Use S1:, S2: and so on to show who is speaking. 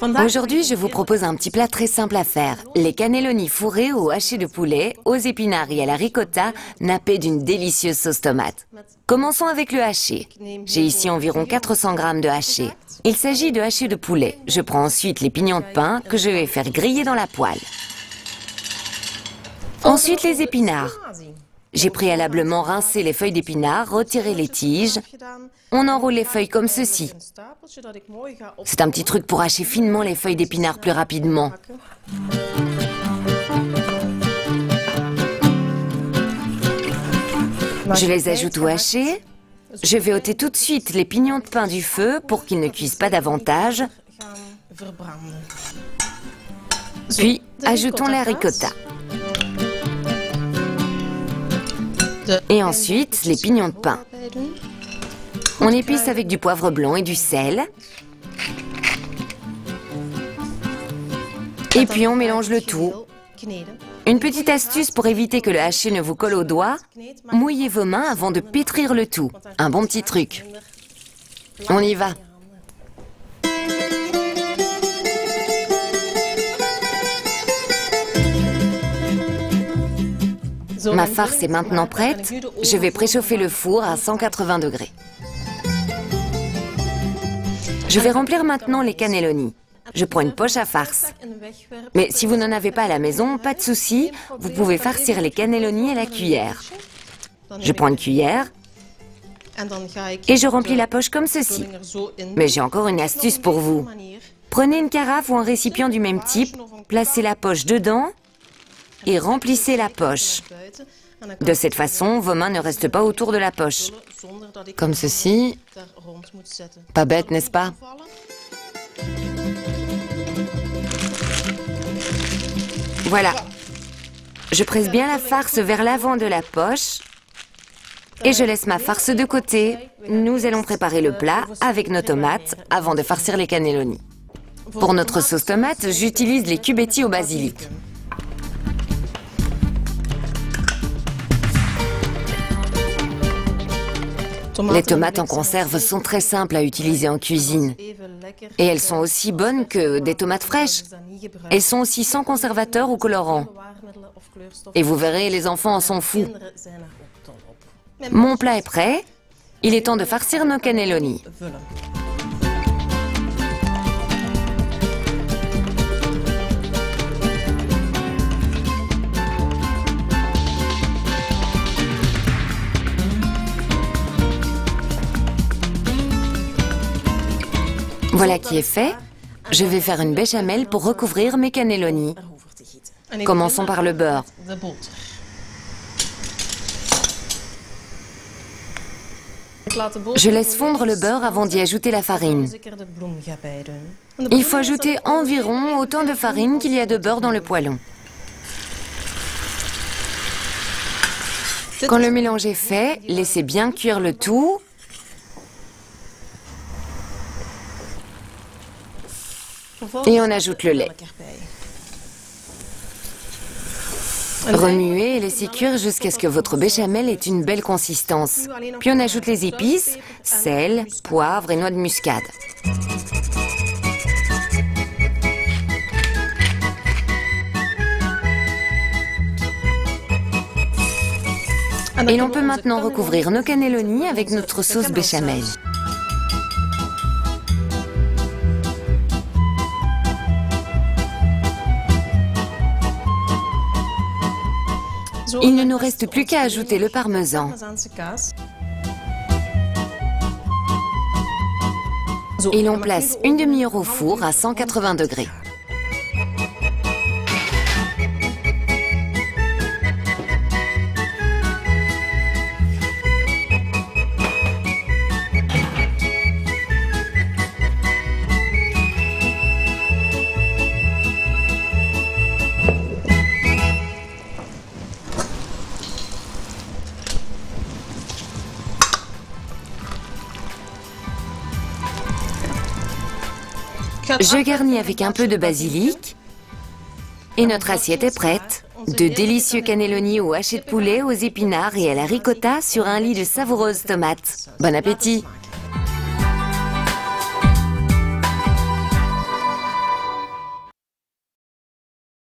S1: Aujourd'hui, je vous propose un petit plat très simple à faire. Les cannelloni fourrés au haché de poulet, aux épinards et à la ricotta, nappés d'une délicieuse sauce tomate. Commençons avec le haché. J'ai ici environ 400 g de haché. Il s'agit de haché de poulet. Je prends ensuite les pignons de pain que je vais faire griller dans la poêle. Ensuite, les épinards. J'ai préalablement rincé les feuilles d'épinards, retiré les tiges. On enroule les feuilles comme ceci. C'est un petit truc pour hacher finement les feuilles d'épinards plus rapidement. Je les ajoute au haché. Je vais ôter tout de suite les pignons de pain du feu pour qu'ils ne cuisent pas davantage. Puis, ajoutons la ricotta. Et ensuite, les pignons de pain. On épice avec du poivre blanc et du sel. Et puis on mélange le tout. Une petite astuce pour éviter que le haché ne vous colle aux doigts, mouillez vos mains avant de pétrir le tout. Un bon petit truc. On y va. Ma farce est maintenant prête. Je vais préchauffer le four à 180 degrés. Je vais remplir maintenant les cannelloni. Je prends une poche à farce. Mais si vous n'en avez pas à la maison, pas de souci, vous pouvez farcir les cannelloni à la cuillère. Je prends une cuillère et je remplis la poche comme ceci. Mais j'ai encore une astuce pour vous. Prenez une carafe ou un récipient du même type, placez la poche dedans et remplissez la poche. De cette façon, vos mains ne restent pas autour de la poche. Comme ceci. Pas bête, n'est-ce pas? Voilà. Je presse bien la farce vers l'avant de la poche et je laisse ma farce de côté. Nous allons préparer le plat avec nos tomates avant de farcir les cannelloni. Pour notre sauce tomate, j'utilise les cubetti au basilic. Les tomates en conserve sont très simples à utiliser en cuisine. Et elles sont aussi bonnes que des tomates fraîches. Elles sont aussi sans conservateur ou colorant. Et vous verrez, les enfants en sont fous. Mon plat est prêt. Il est temps de farcir nos cannelloni. Voilà qui est fait. Je vais faire une béchamel pour recouvrir mes cannelloni. Commençons par le beurre. Je laisse fondre le beurre avant d'y ajouter la farine. Il faut ajouter environ autant de farine qu'il y a de beurre dans le poêlon. Quand le mélange est fait, laissez bien cuire le tout. Et on ajoute le lait. Remuez et laissez cuire jusqu'à ce que votre béchamel ait une belle consistance. Puis on ajoute les épices, sel, poivre et noix de muscade. Et l'on peut maintenant recouvrir nos cannelloni avec notre sauce béchamel. Il ne nous reste plus qu'à ajouter le parmesan. Et l'on place une demi-heure au four à 180 degrés. Je garnis avec un peu de basilic et notre assiette est prête. De délicieux cannelloni au haché de poulet, aux épinards et à la ricotta sur un lit de savoureuses tomates. Bon appétit!